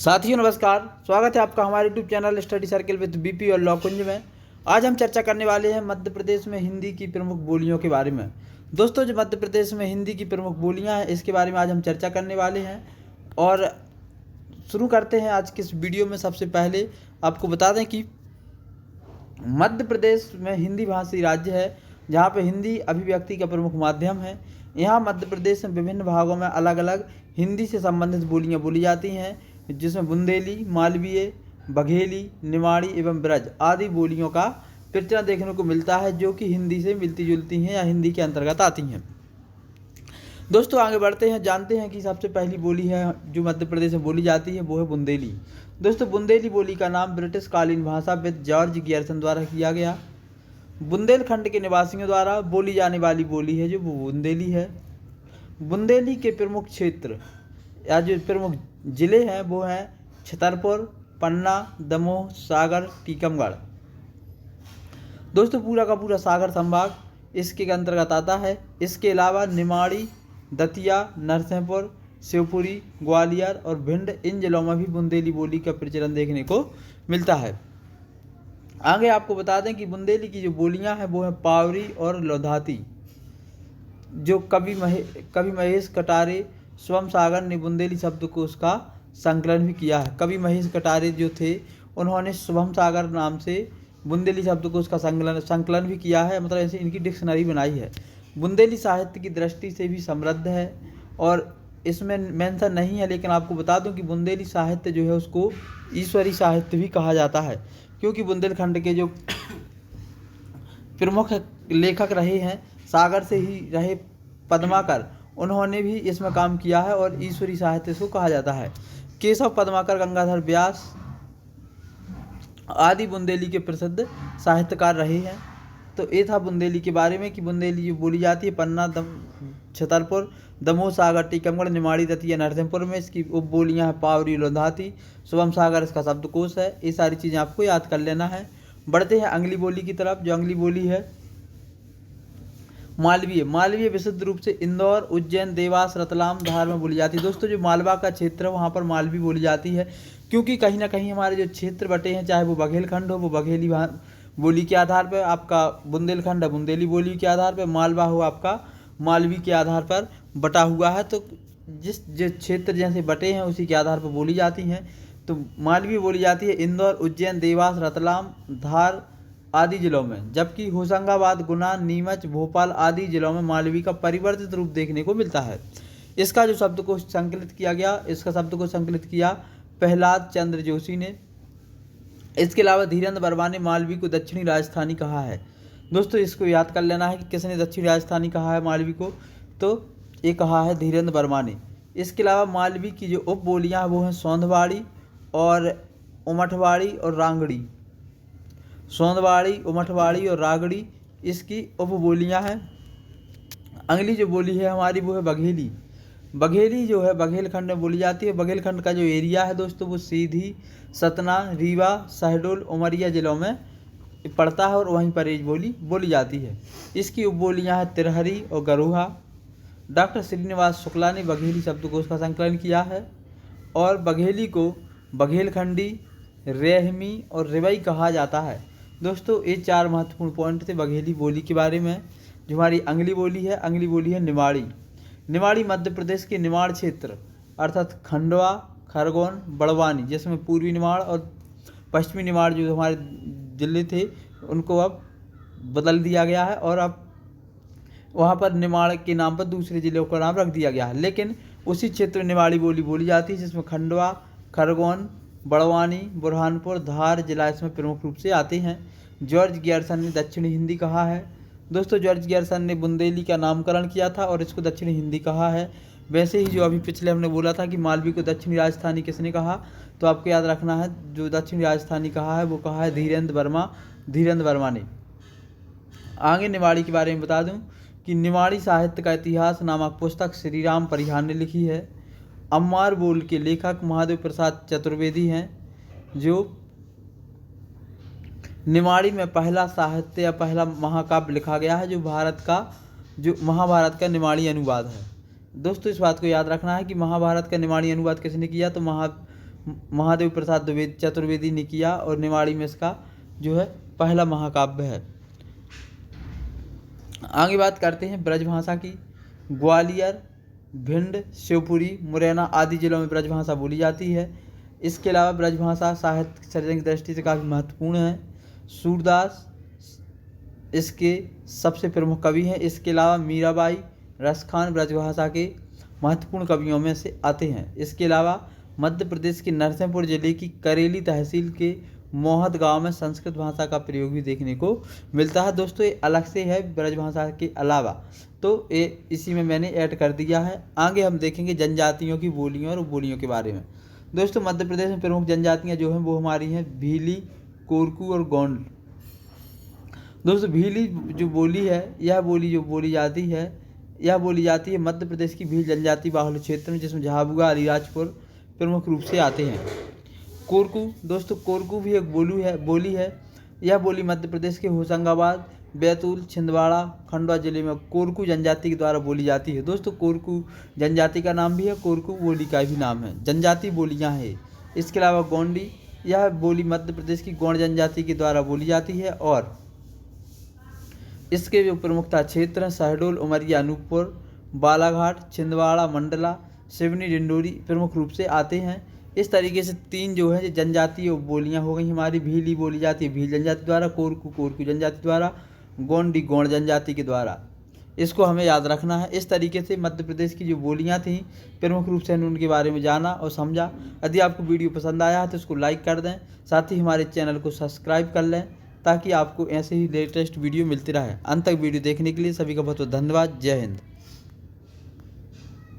साथियों नमस्कार, स्वागत है आपका हमारे YouTube channel study circle with BP और लॉकुंज में। आज हम चर्चा करने वाले हैं मध्य प्रदेश में हिंदी की प्रमुख बोलियों के बारे में। दोस्तों, जो मध्य प्रदेश में हिंदी की प्रमुख बोलियां हैं इसके बारे में आज हम चर्चा करने वाले हैं और शुरू करते हैं आज की इस वीडियो में। सबसे पहले आपको बता दें कि मध्य प्रदेश में हिंदी भाषी राज्य है जहाँ पे हिंदी अभिव्यक्ति का प्रमुख माध्यम है। यहाँ मध्य प्रदेश में विभिन्न भागों में अलग अलग हिंदी से संबंधित बोलियाँ बोली जाती हैं, जिसमें बुंदेली, मालवीय, बघेली, निमाड़ी एवं ब्रज आदि बोलियों का प्रचलन देखने को मिलता है, जो कि हिंदी से मिलती जुलती हैं या हिंदी के अंतर्गत आती हैं। दोस्तों, आगे बढ़ते हैं, जानते हैं कि सबसे पहली बोली है जो मध्य प्रदेश में बोली जाती है वो है बुंदेली। दोस्तों, बुंदेली बोली का नाम ब्रिटिश कालीन भाषाविद जॉर्ज गियर्सन द्वारा किया गया। बुंदेलखंड के निवासियों द्वारा बोली जाने वाली बोली है जो वो बुंदेली है। बुंदेली के प्रमुख क्षेत्र या जो प्रमुख जिले हैं वो हैं छतरपुर, पन्ना, दमोह, सागर, टीकमगढ़। दोस्तों, पूरा का पूरा सागर संभाग इसके अंतर्गत आता है। इसके अलावा निमाड़ी, दतिया, नरसिंहपुर, शिवपुरी, ग्वालियर और भिंड इन जिलों में भी बुंदेली बोली का प्रचलन देखने को मिलता है। आगे आपको बता दें कि बुंदेली की जो बोलियां हैं वो हैं पावरी और लोधाती। जो कवि महेश कटारे, स्वयं सागर ने बुंदेली शब्दकोश का संकलन भी किया है। कवि महेश कटारे जो थे उन्होंने शुभम सागर नाम से बुंदेली शब्दकोश का संकलन भी किया है, मतलब ऐसे इनकी डिक्शनरी बनाई है। बुंदेली साहित्य की दृष्टि से भी समृद्ध है और इसमें मेंशन नहीं है, लेकिन आपको बता दूं कि बुंदेली साहित्य जो है उसको ईश्वरी साहित्य भी कहा जाता है, क्योंकि बुंदेलखंड के जो प्रमुख लेखक रहे हैं सागर से ही रहे पद्माकर, उन्होंने भी इसमें काम किया है और ईश्वरी साहित्य इसको कहा जाता है। केशव पद्माकर, गंगाधर व्यास आदि बुंदेली के प्रसिद्ध साहित्यकार रहे हैं। तो ये था बुंदेली के बारे में कि बुंदेली जो बोली जाती है पन्ना, छतरपुर, दमोह, सागर, टीकमगढ़, निमाड़ी, दतिया, नरसिंहपुर में। इसकी उपबोलियाँ हैं पावरी, लोधाती, शुभम सागर इसका शब्दकोश है। ये सारी चीज़ें आपको याद कर लेना है। बढ़ते हैं अगली बोली की तरफ। जो अगली बोली है मालवीय। मालवीय विशुद्ध रूप से इंदौर, उज्जैन, देवास, रतलाम, धार में बोली जाती है। दोस्तों, जो मालवा का क्षेत्र है वहाँ पर मालवी बोली जाती है, क्योंकि कहीं ना कहीं हमारे जो क्षेत्र बटे हैं, चाहे वो बघेलखंड हो वो बघेली बोली के आधार पर, आपका बुंदेलखंड है बुंदेली बोली के आधार पर, मालवा हो आपका मालवी के आधार पर बटा हुआ है। तो जिस क्षेत्र जैसे बटे हैं उसी के आधार पर बोली जाती हैं। तो मालवी बोली जाती है इंदौर, उज्जैन, देवास, रतलाम, धार आदि जिलों में, जबकि होशंगाबाद, गुना, नीमच, भोपाल आदि जिलों में मालवी का परिवर्तित रूप देखने को मिलता है। इसका जो शब्दकोश संकलित किया गया, इसका शब्दकोश संकलित किया प्रहलाद चंद्र जोशी ने। इसके अलावा धीरेन्द्र वर्मा ने मालवी को दक्षिणी राजस्थानी कहा है। दोस्तों, इसको याद कर लेना है कि किसने दक्षिणी राजस्थानी कहा है मालवी को, तो ये कहा है धीरेन्द्र वर्मा ने। इसके अलावा मालवी की जो उपबोलियाँ हैं वो हैं सौंधवाड़ी और उमठवाड़ी और रांगड़ी। सौंधवाड़ी, उमठवाड़ी और रागड़ी इसकी उपबोलियाँ हैं। अगली जो बोली है हमारी वो है बघेली। बघेली जो है बघेलखंड में बोली जाती है। बघेलखंड का जो एरिया है दोस्तों वो सीधी, सतना, रीवा, शहडोल, उमरिया जिलों में पड़ता है और वहीं पर ये बोली जाती है। इसकी उपबोलियाँ हैं तिरहरी और गरुहा। डॉक्टर श्रीनिवास शुक्ला ने बघेली शब्दकोश का संकलन किया है और बघेली को बघेलखंडी, रेहमी और रिवई कहा जाता है। दोस्तों, ये 4 महत्वपूर्ण पॉइंट थे बघेली बोली के बारे में। जो हमारी अगली बोली है निमाड़ी। निमाड़ी मध्य प्रदेश के निमाड़ क्षेत्र अर्थात खंडवा, खरगोन, बड़वानी, जिसमें पूर्वी निमाड़ और पश्चिमी निमाड़ जो हमारे जिले थे उनको अब बदल दिया गया है और अब वहाँ पर निमाड़ के नाम पर दूसरे जिलों का नाम रख दिया गया है, लेकिन उसी क्षेत्र में निमाड़ी बोली जाती है, जिसमें खंडवा, खरगोन, बड़वानी, बुरहानपुर, धार जिला इसमें प्रमुख रूप से आते हैं। जॉर्ज गियर्सन ने दक्षिणी हिंदी कहा है। दोस्तों, जॉर्ज गियर्सन ने बुंदेली का नामकरण किया था और इसको दक्षिणी हिंदी कहा है। वैसे ही जो अभी पिछले हमने बोला था कि मालवी को दक्षिणी राजस्थानी किसने कहा, तो आपको याद रखना है जो दक्षिणी राजस्थानी कहा है वो कहा है धीरेन्द्र वर्मा ने। आगे निमाड़ी के बारे में बता दूं कि निमाड़ी साहित्य का इतिहास नामक पुस्तक श्री राम परिहार ने लिखी है। अम्मार बोल के लेखक महादेव प्रसाद चतुर्वेदी हैं, जो निमाड़ी में पहला साहित्य या पहला महाकाव्य लिखा गया है, जो महाभारत का निमाड़ी अनुवाद है। दोस्तों, इस बात को याद रखना है कि महाभारत का निमाड़ी अनुवाद किसने किया, तो महादेव प्रसाद द्विवेदी चतुर्वेदी ने किया और निमाड़ी में इसका जो है पहला महाकाव्य है। आगे बात करते हैं ब्रजभाषा की। ग्वालियर, भिंड, शिवपुरी, मुरैना आदि जिलों में ब्रजभाषा बोली जाती है। इसके अलावा ब्रजभाषा साहित्य सर्जन की दृष्टि से काफ़ी महत्वपूर्ण है। सूरदास इसके सबसे प्रमुख कवि हैं। इसके अलावा मीराबाई, रसखान ब्रजभाषा के महत्वपूर्ण कवियों में से आते हैं। इसके अलावा मध्य प्रदेश के नरसिंहपुर जिले की करेली तहसील के मोहत गांव में संस्कृत भाषा का प्रयोग भी देखने को मिलता है। दोस्तों ये अलग से है ब्रजभाषा के अलावा, तो ये इसी में मैंने ऐड कर दिया है। आगे हम देखेंगे जनजातियों की बोलियों और बोलियों के बारे में। दोस्तों मध्य प्रदेश में प्रमुख जनजातियाँ जो हैं वो हमारी हैं भीली, कोरकू और गोंड। दोस्तों भीली जो बोली है, यह बोली जो बोली जाती है मध्य प्रदेश की भील जनजाति बाहुल्य क्षेत्र में, जिसमें झाबुआ, अलीराजपुर प्रमुख रूप से आते हैं। कोरकू, दोस्तों कोरकू भी एक बोली है। यह बोली मध्य प्रदेश के होशंगाबाद, बैतूल, छिंदवाड़ा, खंडवा जिले में कोरकू जनजाति के द्वारा बोली जाती है। दोस्तों कोरकू जनजाति का नाम भी है, कोरकू बोली का भी नाम है, जनजाति बोलियां हैं। इसके अलावा गोंडी, यह बोली मध्य प्रदेश की गोंड जनजाति के द्वारा बोली जाती है और इसके जो प्रमुखता क्षेत्र हैं शहडोल, उमरिया, अनूपपुर, बालाघाट, छिंदवाड़ा, मंडला, सिवनी, डिंडोरी प्रमुख रूप से आते हैं। इस तरीके से 3 जो है जनजातीय बोलियां हो गई हमारी। भीली बोली जाती है भील जनजाति द्वारा, कोरकू जनजाति द्वारा, गोंडी गोंड जनजाति के द्वारा। इसको हमें याद रखना है। इस तरीके से मध्य प्रदेश की जो बोलियां थीं प्रमुख रूप से उनके बारे में जाना और समझा। यदि आपको वीडियो पसंद आया है तो उसको लाइक कर दें, साथ ही हमारे चैनल को सब्सक्राइब कर लें ताकि आपको ऐसे ही लेटेस्ट वीडियो मिलती रहे। अंत तक वीडियो देखने के लिए सभी का बहुत बहुत धन्यवाद। जय हिंद।